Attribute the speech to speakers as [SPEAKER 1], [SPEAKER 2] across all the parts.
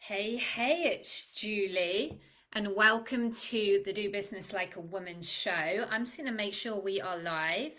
[SPEAKER 1] Hey, it's Julie, and welcome to the Do Business Like a Woman show. I'm just going to make sure we are live.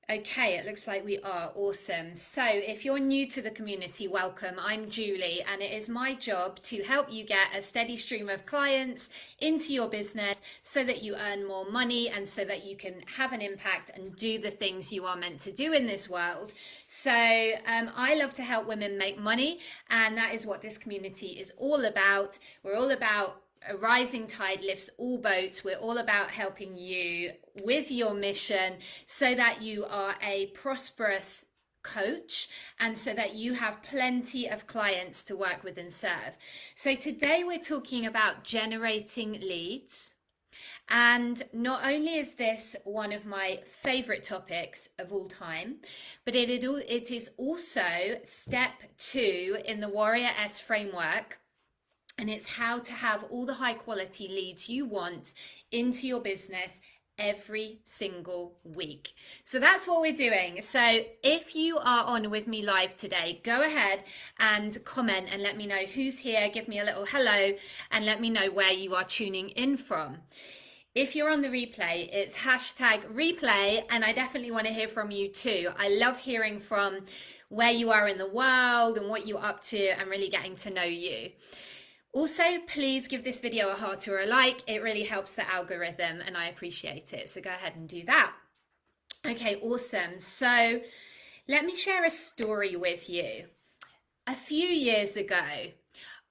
[SPEAKER 1] Okay, it looks like we are. Awesome. So, if you're new to the community, welcome. I'm Julie, and it is my job to help you get a steady stream of clients into your business so that you earn more money and so that you can have an impact and do the things you are meant to do in this world. So, I love to help women make money, and that is what this community is all about. We're all about a rising tide lifts all boats. We're all about helping you with your mission so that you are a prosperous coach and so that you have plenty of clients to work with and serve. So today we're talking about generating leads. And not only is this one of my favorite topics of all time, but it is also step 2 in the Warrior S framework, and it's how to have all the high quality leads you want into your business every single week. So that's what we're doing. So if you are on with me live today, go ahead and comment and let me know who's here. Give me a little hello and let me know where you are tuning in from. If you're on the replay, it's hashtag replay, and I definitely want to hear from you too. I love hearing from where you are in the world and what you're up to and really getting to know you. Also, please give this video a heart or a like. It really helps the algorithm and I appreciate it. So go ahead and do that. Okay, awesome. So let me share a story with you. A few years ago,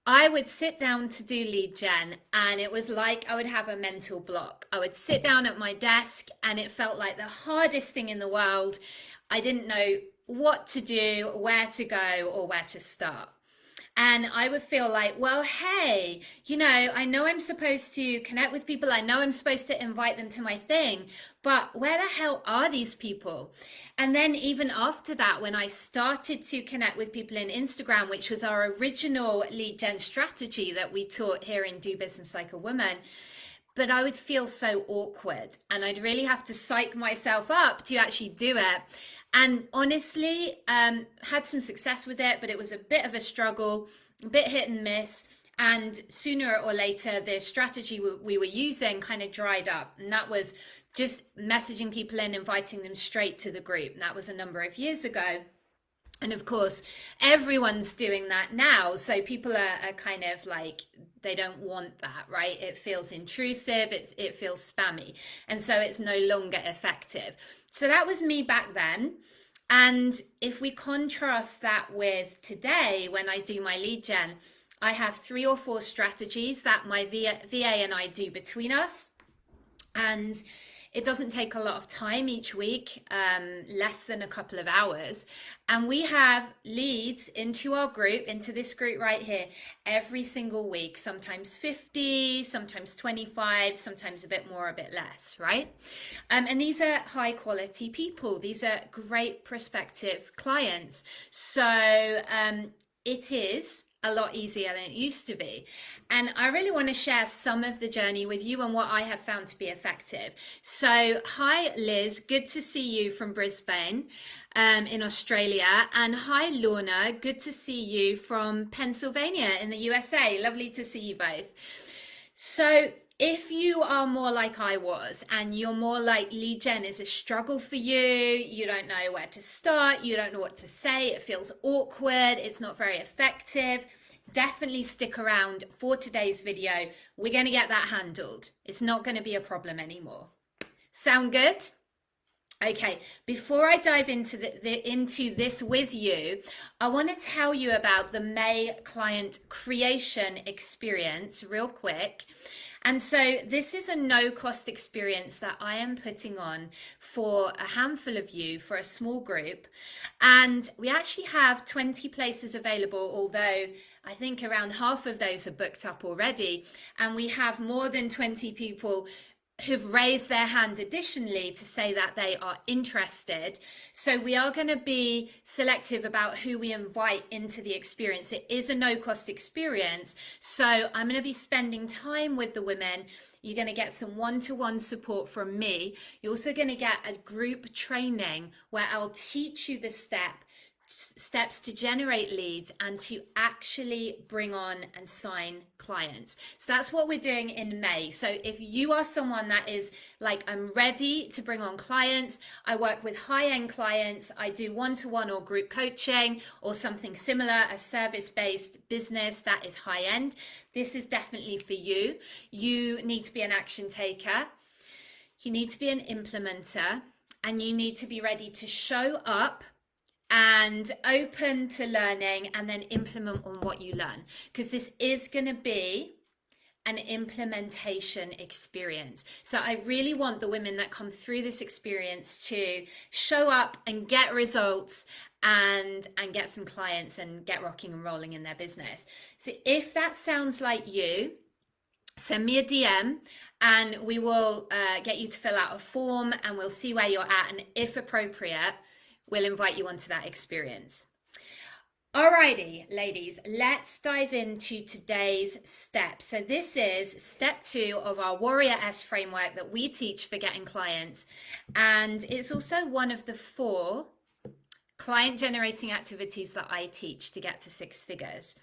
[SPEAKER 1] I would sit down to do lead gen and it was like I would have a mental block. I would sit down at my desk and it felt like the hardest thing in the world. I didn't know what to do, where to go, or where to start. And I would feel like, well, hey, I know I'm supposed to connect with people. I know I'm supposed to invite them to my thing, but where the hell are these people? And then even after that, when I started to connect with people in Instagram, which was our original lead gen strategy that we taught here in Do Business Like a Woman, but I would feel so awkward and I'd really have to psych myself up to actually do it. And honestly, had some success with it, but it was a bit of a struggle, a bit hit and miss. And sooner or later, the strategy we were using kind of dried up. And that was just messaging people in, inviting them straight to the group. And that was a number of years ago. And of course, everyone's doing that now. So people are kind of like, they don't want that, right? It feels intrusive, it feels spammy. And so it's no longer effective. So that was me back then. And if we contrast that with today, when I do my lead gen, I have 3 or 4 strategies that my VA and I do between us. And it doesn't take a lot of time each week, less than a couple of hours. And we have leads into our group, into this group right here, every single week, sometimes 50, sometimes 25, sometimes a bit more, a bit less, right? And these are high quality people. These are great prospective clients. So it is a lot easier than it used to be. And I really want to share some of the journey with you and what I have found to be effective. So hi Liz, good to see you from Brisbane in Australia. And hi Lorna, good to see you from Pennsylvania in the USA. Lovely to see you both. So if you are more like I was and you're more like lead gen is a struggle for you, you don't know where to start, you don't know what to say, it feels awkward, it's not very effective, definitely stick around for today's video. We're going to get that handled. It's not going to be a problem anymore. Sound good? Okay, before I dive into into this with you, I want to tell you about the May client creation experience real quick. And so this is a no-cost experience that I am putting on for a handful of you, for a small group. And we actually have 20 places available, although I think around half of those are booked up already. And we have more than 20 people who've raised their hand additionally to say that they are interested. So we are going to be selective about who we invite into the experience. It is a no-cost experience. So I'm going to be spending time with the women. You're going to get some one-to-one support from me. You're also going to get a group training where I'll teach you the step steps to generate leads and to actually bring on and sign clients. So that's what we're doing in May. So if you are someone that is like, I'm ready to bring on clients, I work with high-end clients, I do one-to-one or group coaching or something similar, a service-based business that is high-end, this is definitely for you. You need to be an action taker, you need to be an implementer, and you need to be ready to show up and open to learning and then implement on what you learn, because this is going to be an implementation experience. So I really want the women that come through this experience to show up and get results and get some clients and get rocking and rolling in their business. So if that sounds like you, send me a DM and we will get you to fill out a form and we'll see where you're at, and if appropriate, we'll invite you onto that experience. Alrighty, ladies, let's dive into today's step. So this is step 2 of our Warrior S framework that we teach for getting clients. And it's also one of the 4 client generating activities that I teach to get to 6 figures.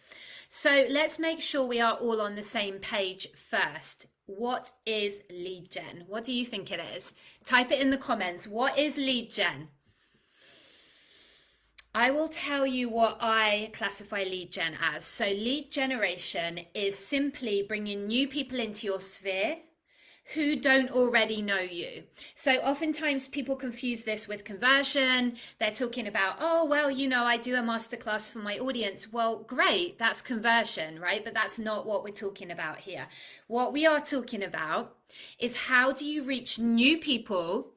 [SPEAKER 1] So let's make sure we are all on the same page first. What is lead gen? What do you think it is? Type it in the comments. What is lead gen? I will tell you what I classify lead gen as. So lead generation is simply bringing new people into your sphere who don't already know you. So oftentimes people confuse this with conversion. They're talking about, oh, well, you know, I do a masterclass for my audience. Well, great, that's conversion, right? But that's not what we're talking about here. What we are talking about is how do you reach new people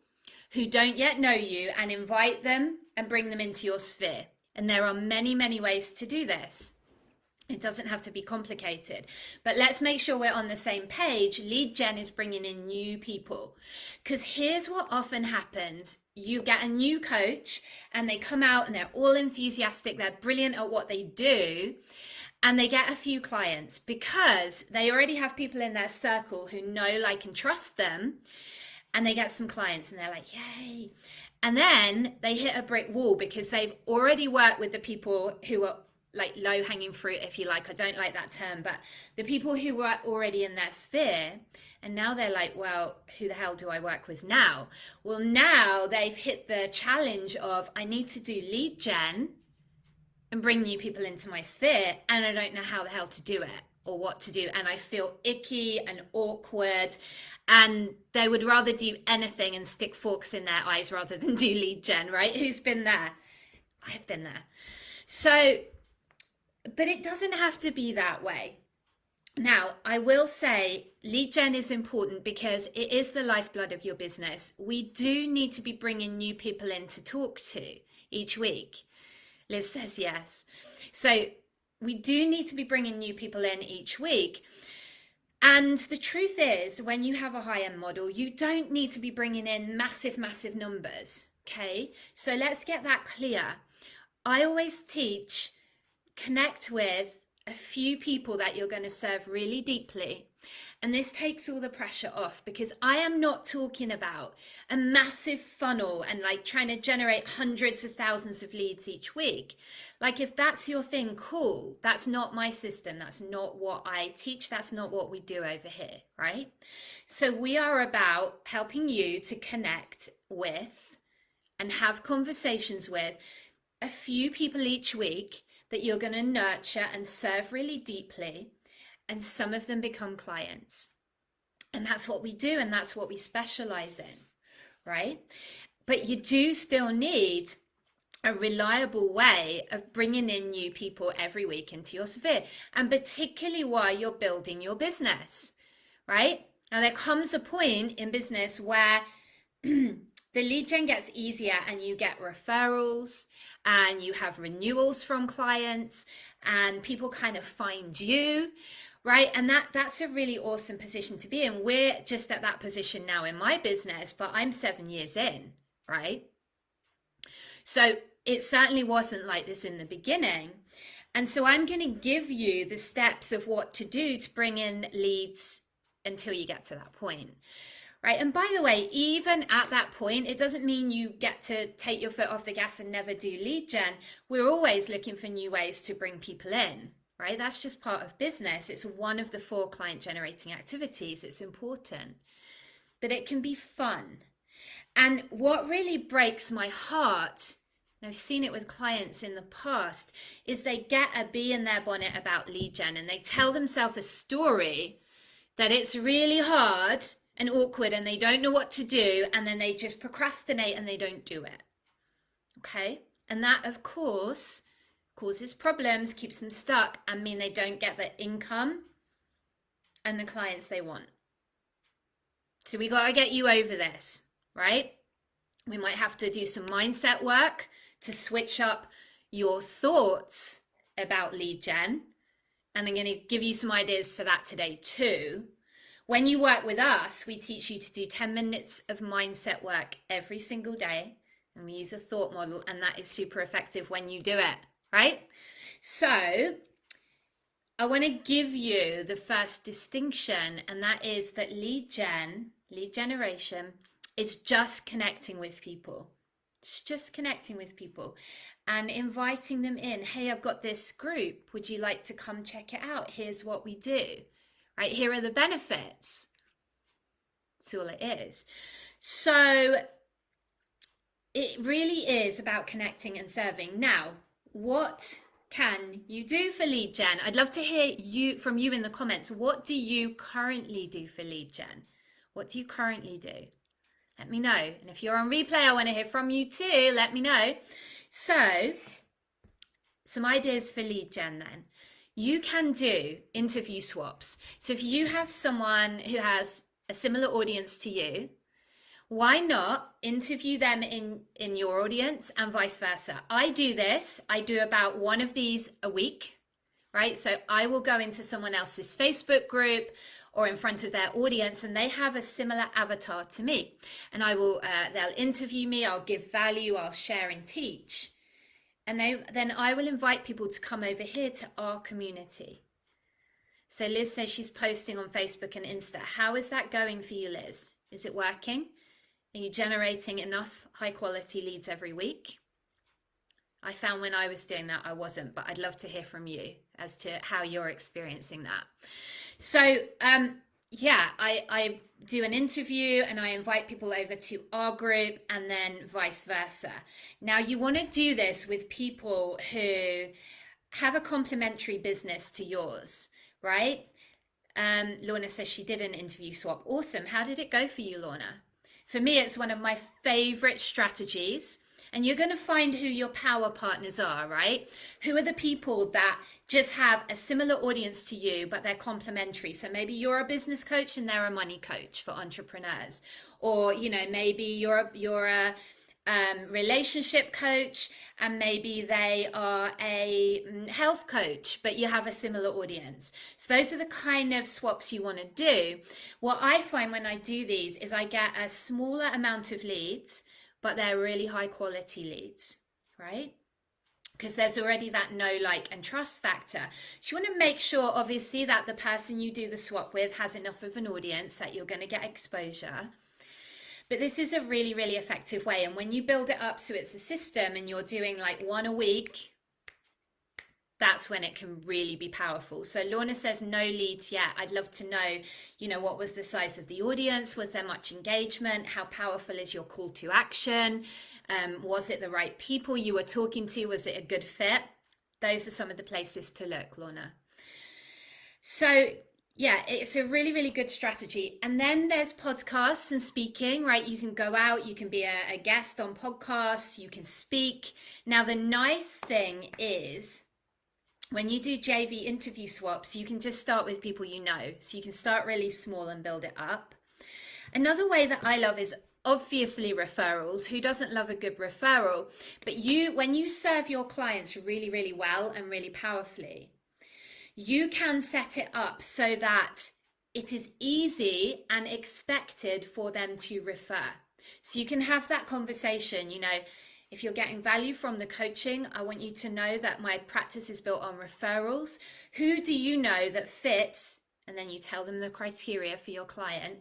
[SPEAKER 1] who don't yet know you and invite them and bring them into your sphere. And there are many, many ways to do this. It doesn't have to be complicated, but let's make sure we're on the same page. Lead gen is bringing in new people, because here's what often happens. You get a new coach and they come out and they're all enthusiastic. They're brilliant at what they do. And they get a few clients because they already have people in their circle who know, like, and trust them. And they get some clients and they're like, yay. And then they hit a brick wall because they've already worked with the people who are like low hanging fruit, if you like. I don't like that term, but the people who were already in their sphere. And now they're like, well, who the hell do I work with now? Well, now they've hit the challenge of, I need to do lead gen and bring new people into my sphere. And I don't know how the hell to do it or what to do. And I feel icky and awkward. And they would rather do anything and stick forks in their eyes rather than do lead gen, right? Who's been there? I've been there. So, but it doesn't have to be that way. Now, I will say lead gen is important because it is the lifeblood of your business. We do need to be bringing new people in to talk to each week. Liz says yes. So we do need to be bringing new people in each week. And the truth is, when you have a high-end model, you don't need to be bringing in massive, massive numbers, okay? So let's get that clear. I always teach, connect with a few people that you're going to serve really deeply. And this takes all the pressure off, because I am not talking about a massive funnel and like trying to generate hundreds of thousands of leads each week. Like, if that's your thing, cool. That's not my system. That's not what I teach. That's not what we do over here, right? So we are about helping you to connect with and have conversations with a few people each week that you're going to nurture and serve really deeply. And some of them become clients. And that's what we do, and that's what we specialize in, right? But you do still need a reliable way of bringing in new people every week into your sphere, and particularly while you're building your business, right? Now, there comes a point in business where the lead gen gets easier and you get referrals and you have renewals from clients and people kind of find you, right? And that's a really awesome position to be in. We're just at that position now in my business, but I'm 7 years in, right? So it certainly wasn't like this in the beginning. And so I'm going to give you the steps of what to do to bring in leads until you get to that point, right? And by the way, even at that point, it doesn't mean you get to take your foot off the gas and never do lead gen. We're always looking for new ways to bring people in, right? That's just part of business. It's one of the 4 client generating activities. It's important, but it can be fun. And what really breaks my heart, and I've seen it with clients in the past, is they get a bee in their bonnet about lead gen and they tell themselves a story that it's really hard and awkward and they don't know what to do, and then they just procrastinate and they don't do it. Okay? And that, of course, causes problems, keeps them stuck, and mean they don't get the income and the clients they want. So we got to get you over this, right? We might have to do some mindset work to switch up your thoughts about lead gen. And I'm going to give you some ideas for that today too. When you work with us, we teach you to do 10 minutes of mindset work every single day. And we use a thought model, and that is super effective when you do it, right? So I want to give you the first distinction, and that is that lead generation, is just connecting with people. It's just connecting with people and inviting them in. Hey, I've got this group. Would you like to come check it out? Here's what we do, right? Here are the benefits. That's all it is. So it really is about connecting and serving. Now, what can you do for lead gen? I'd love to hear from you in the comments. What do you currently do for lead gen? What do you currently do? Let me know. And if you're on replay, I want to hear from you too. Let me know. So, some ideas for lead gen then. You can do interview swaps. So if you have someone who has a similar audience to you, why not interview them in your audience and vice versa? I do this. I do about 1 of these a week, right? So I will go into someone else's Facebook group or in front of their audience, and they have a similar avatar to me. And I will, they'll interview me, I'll give value, I'll share and teach. And then I will invite people to come over here to our community. So Liz says she's posting on Facebook and Insta. How is that going for you, Liz? Is it working? Are you generating enough high quality leads every week? I found when I was doing that, I wasn't, but I'd love to hear from you as to how you're experiencing that. So yeah, I do an interview and I invite people over to our group and then vice versa. Now you want to do this with people who have a complementary business to yours, right? Lorna says she did an interview swap. Awesome. How did it go for you, Lorna? For me, it's one of my favorite strategies. And you're going to find who your power partners are, right? Who are the people that just have a similar audience to you, but they're complementary. So maybe you're a business coach and they're a money coach for entrepreneurs. Or, you know, maybe you're a relationship coach and maybe they are a health coach, but you have a similar audience. So those are the kind of swaps you want to do. What I find when I do these is I get a smaller amount of leads, but they're really high quality leads, right? Because there's already that know, like, and trust factor. So you want to make sure, obviously, that the person you do the swap with has enough of an audience that you're going to get exposure. But this is a really, really effective way. And when you build it up so it's a system and you're doing like 1 a week, that's when it can really be powerful. So Lorna says no leads yet. I'd love to know, you know, what was the size of the audience? Was there much engagement? How powerful is your call to action? Was it the right people you were talking to? Was it a good fit? Those are some of the places to look, Lorna. So yeah, it's a really, really good strategy. And then there's podcasts and speaking, right? You can go out, you can be a guest on podcasts, you can speak. Now, the nice thing is, when you do JV interview swaps, you can just start with people you know. So you can start really small and build it up. Another way that I love is obviously referrals. Who doesn't love a good referral? But when you serve your clients really, really well and really powerfully, you can set it up so that it is easy and expected for them to refer. So you can have that conversation, you know, if you're getting value from the coaching, I want you to know that my practice is built on referrals. Who do you know that fits? And then you tell them the criteria for your client.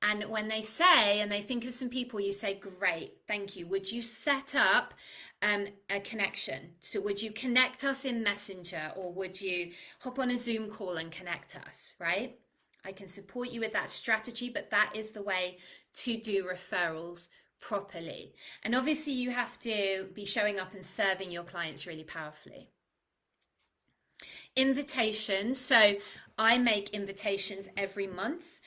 [SPEAKER 1] And when they say, and they think of some people, you say, great, thank you. Would you set up a connection? So would you connect us in Messenger, or would you hop on a Zoom call and connect us, right? I can support you with that strategy, but that is the way to do referrals properly. And obviously you have to be showing up and serving your clients really powerfully. Invitations. So I make invitations every month.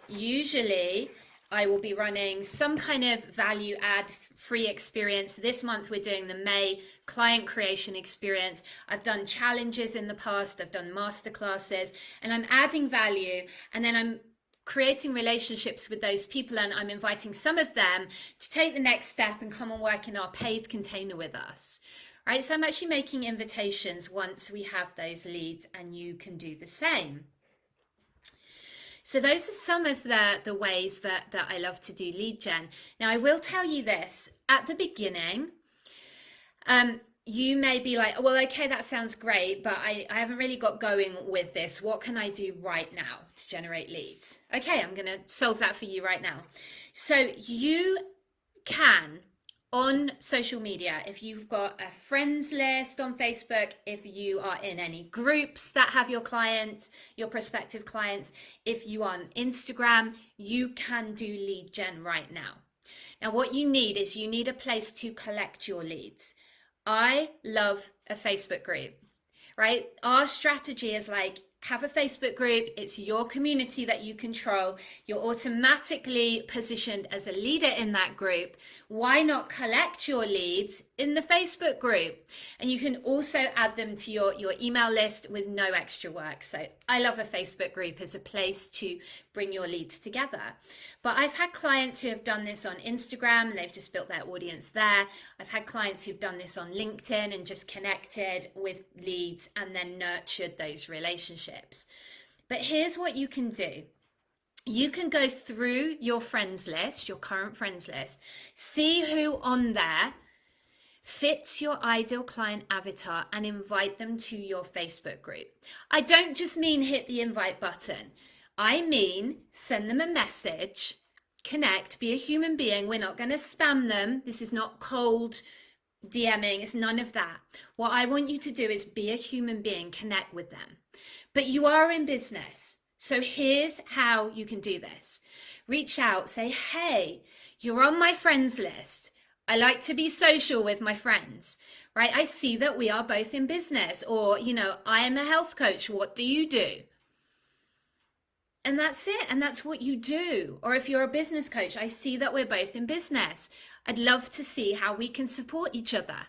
[SPEAKER 1] Usually I will be running some kind of value add free experience. This month we're doing the May client creation experience. I've done challenges in the past, I've done masterclasses, and I'm adding value, and then I'm creating relationships with those people, and I'm inviting some of them to take the next step and come and work in our paid container with us. Right, so I'm actually making invitations once we have those leads, and you can do the same. So those are some of the ways that I love to do lead gen. Now, I will tell you this at the beginning. You may be like, well, okay, that sounds great, but I haven't really got going with this. What can I do right now to generate leads? Okay, I'm going to solve that for you right now. So you can, on social media, if you've got a friends list on Facebook, if you are in any groups that have your clients, your prospective clients, if you are on Instagram, you can do lead gen right now. Now, what you need is you need a place to collect your leads. I love a Facebook group, right? Our strategy is like, have a Facebook group. It's your community that you control. You're automatically positioned as a leader in that group. Why not collect your leads in the Facebook group? And you can also add them to your email list with no extra work. So I love a Facebook group as a place to bring your leads together. But I've had clients who have done this on Instagram and they've just built their audience there. I've had clients who've done this on LinkedIn and just connected with leads and then nurtured those relationships. But here's what you can do. You can go through your friends list, your current friends list, see who on there fits your ideal client avatar and invite them to your Facebook group. I don't just mean hit the invite button. I mean send them a message, connect, be a human being. We're not going to spam them. This is not cold DMing. It's none of that. What I want you to do is be a human being, connect with them. But you are in business. So here's how you can do this. Reach out, say, hey, you're on my friends list. I like to be social with my friends, right? I see that we are both in business, or, I am a health coach. What do you do? And that's it. And that's what you do. Or if you're a business coach, I see that we're both in business. I'd love to see how we can support each other,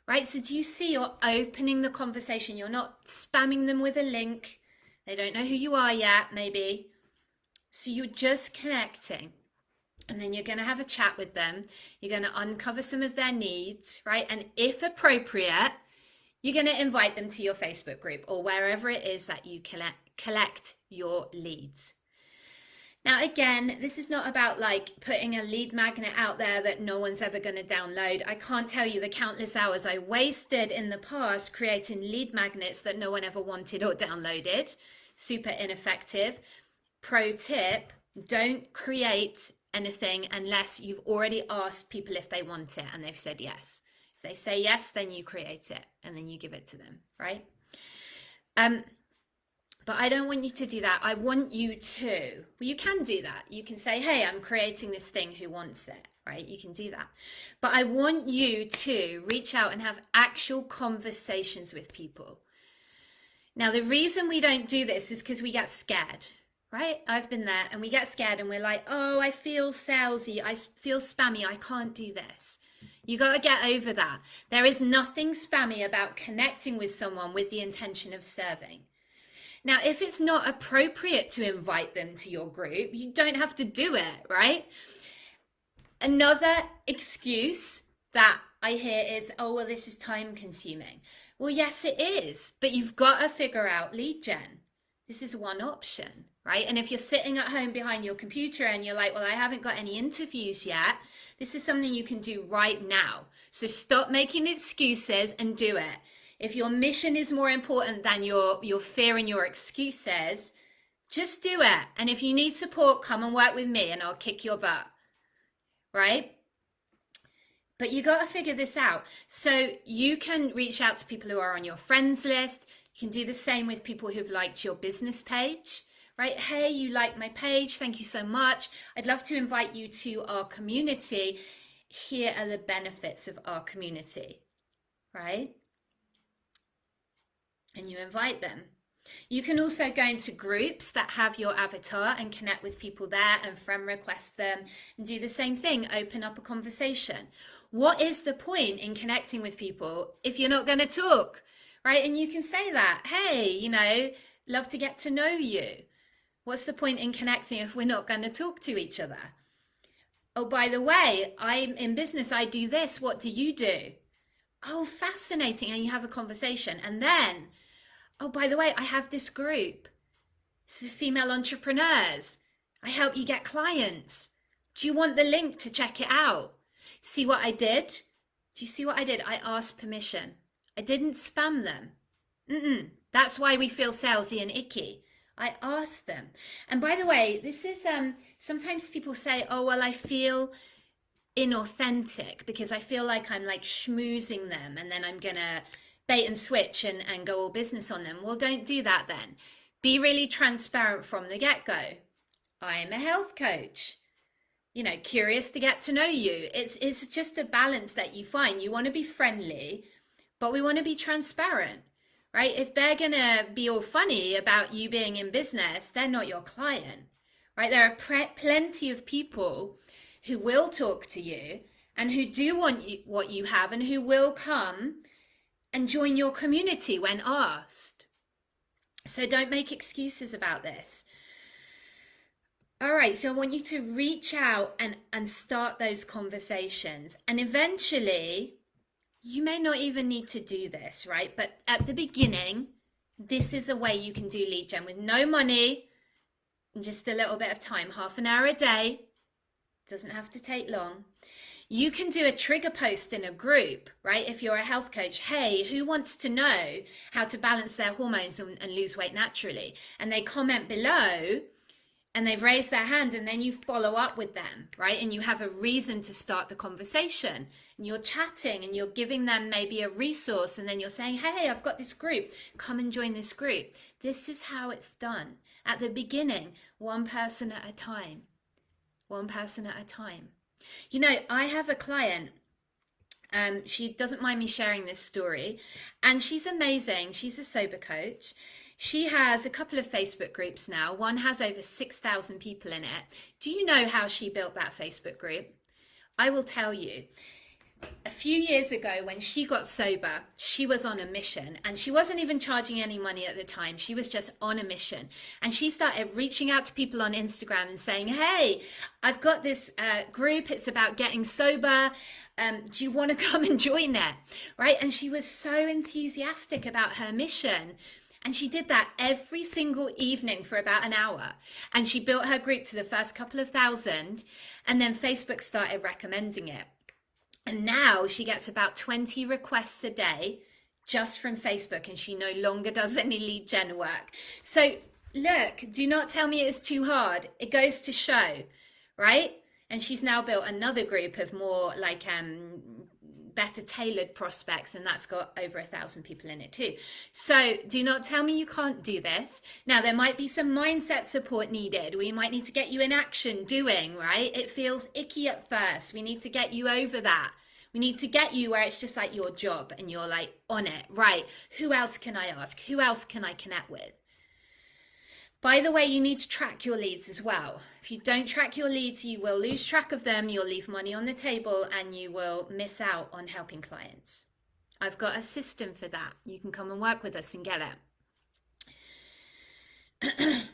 [SPEAKER 1] right? So do you see you're opening the conversation? You're not spamming them with a link. They don't know who you are yet, maybe. So you're just connecting. And then you're going to have a chat with them. You're going to uncover some of their needs, right? And if appropriate, you're going to invite them to your Facebook group or wherever it is that you collect your leads. Now, again, this is not about like putting a lead magnet out there that no one's ever going to download. I can't tell you the countless hours I wasted in the past creating lead magnets that no one ever wanted or downloaded. Super ineffective. Pro tip, don't create anything unless you've already asked people if they want it and they've said yes. If they say yes, then you create it and then you give it to them, right? But I don't want you to do that. I want you to, well, you can do that. You can say, hey, I'm creating this thing, who wants it, right? You can do that. But I want you to reach out and have actual conversations with people. Now, the reason we don't do this is because we get scared, right? I've been there, and we get scared and we're like, oh, I feel salesy. I feel spammy. I can't do this. You got to get over that. There is nothing spammy about connecting with someone with the intention of serving. Now, if it's not appropriate to invite them to your group, you don't have to do it, right? Another excuse that I hear is, oh, well, this is time consuming. Well, yes, it is, but you've got to figure out lead gen. This is one option, right? And if you're sitting at home behind your computer and you're like, well, I haven't got any interviews yet, this is something you can do right now. So stop making excuses and do it. If your mission is more important than your fear and your excuses, Just do it. And if you need support, come and work with me and I'll kick your butt, right? But you got to figure this out. So you can reach out to people who are on your friends list. You can do the same with people who've liked your business page, right? Hey, you like my page. Thank you so much. I'd love to invite you to our community. Here are the benefits of our community, right? And you invite them. You can also go into groups that have your avatar and connect with people there and friend request them and do the same thing, open up a conversation. What is the point in connecting with people if you're not going to talk, right? And you can say that, hey, love to get to know you. What's the point in connecting if we're not going to talk to each other? Oh, by the way, I'm in business, I do this. What do you do? Oh, fascinating. And you have a conversation. And then, oh, by the way, I have this group. It's for female entrepreneurs. I help you get clients. Do you want the link to check it out? See what I did? Do you see what I did? I asked permission. I didn't spam them. That's why we feel salesy and icky. I asked them. And by the way, this is, sometimes people say, oh, well, I feel inauthentic because I feel like I'm like schmoozing them and then I'm going to bait and switch and go all business on them. Well, don't do that then. Be really transparent from the get-go. I'm a health coach. Curious to get to know you. It's just a balance that you find. You want to be friendly, but we want to be transparent, right? If they're going to be all funny about you being in business, they're not your client, right? There are plenty of people who will talk to you and who do want what you have and who will come and join your community when asked. So don't make excuses about this. All right, so I want you to reach out and start those conversations. And eventually, you may not even need to do this, right? But at the beginning, this is a way you can do lead gen with no money and just a little bit of time, half an hour a day. Doesn't have to take long. You can do a trigger post in a group, right? If you're a health coach, hey, who wants to know how to balance their hormones and lose weight naturally? And they comment below and they've raised their hand, and then you follow up with them, right? And you have a reason to start the conversation and you're chatting and you're giving them maybe a resource, and then you're saying, hey, I've got this group, come and join this group. This is how it's done. At the beginning, one person at a time. One person at a time. I have a client, she doesn't mind me sharing this story, and she's amazing. She's a sober coach. She has a couple of Facebook groups now. One has over 6,000 people in it. Do you know how she built that Facebook group? I will tell you. A few years ago, when she got sober, she was on a mission, and she wasn't even charging any money at the time. She was just on a mission, and she started reaching out to people on Instagram and saying, hey, I've got this group. It's about getting sober. Do you want to come and join it? Right? And she was so enthusiastic about her mission. And she did that every single evening for about an hour. And she built her group to the first couple of thousand, and then Facebook started recommending it. And now she gets about 20 requests a day just from Facebook, and she no longer does any lead gen work. So look, do not tell me it's too hard. It goes to show, right? And she's now built another group of more like better tailored prospects, and that's got over 1,000 people in it too. So do not tell me you can't do this. Now, there might be some mindset support needed. We might need to get you in action doing, right? It feels icky at first. We need to get you over that. We need to get you where it's just like your job and you're like on it, right? Who else can I ask? Who else can I connect with? By the way, you need to track your leads as well. If you don't track your leads, you will lose track of them, you'll leave money on the table, and you will miss out on helping clients. I've got a system for that. You can come and work with us and get it.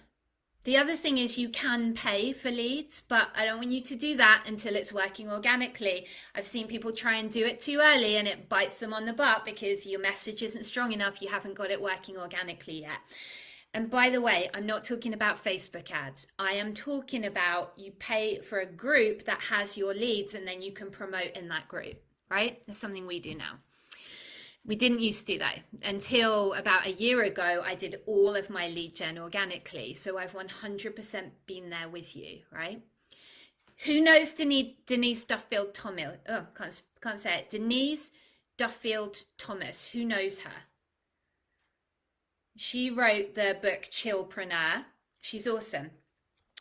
[SPEAKER 1] The other thing is you can pay for leads, but I don't want you to do that until it's working organically. I've seen people try and do it too early and it bites them on the butt because your message isn't strong enough. You haven't got it working organically yet. And by the way, I'm not talking about Facebook ads. I am talking about you pay for a group that has your leads and then you can promote in that group, right? That's something we do now. We didn't used to though. Until about a year ago, I did all of my lead gen organically. So I've 100% been there with you, right? Who knows Denise Duffield Thomas? Oh, can't say it. Denise Duffield Thomas. Who knows her? She wrote the book Chillpreneur. She's awesome.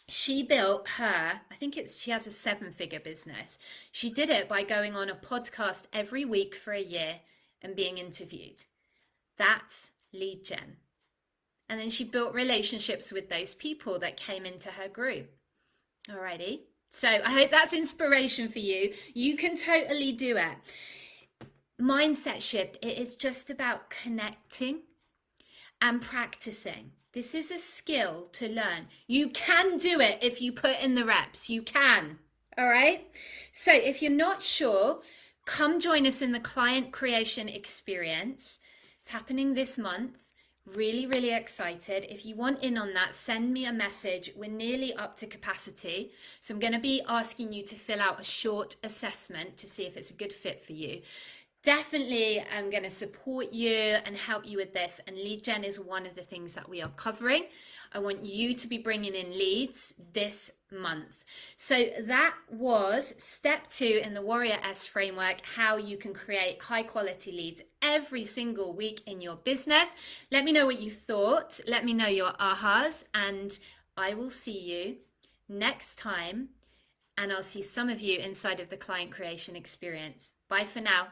[SPEAKER 1] She built her, I think she has a 7-figure business. She did it by going on a podcast every week for a year and being interviewed. That's lead gen. And then she built relationships with those people that came into her group. Alrighty. So I hope that's inspiration for you. You can totally do it. Mindset shift. It is just about connecting and practicing. This is a skill to learn. You can do it if you put in the reps. You can. All right. So if you're not sure, come join us in the client creation experience. It's happening this month. Really, really excited. If you want in on that, send me a message. We're nearly up to capacity. So I'm going to be asking you to fill out a short assessment to see if it's a good fit for you. Definitely, I'm going to support you and help you with this. And lead gen is one of the things that we are covering. I want you to be bringing in leads this month. So that was step 2 in the Warrior S framework, how you can create high quality leads every single week in your business. Let me know what you thought. Let me know your ahas, and I will see you next time. And I'll see some of you inside of the client creation experience. Bye for now.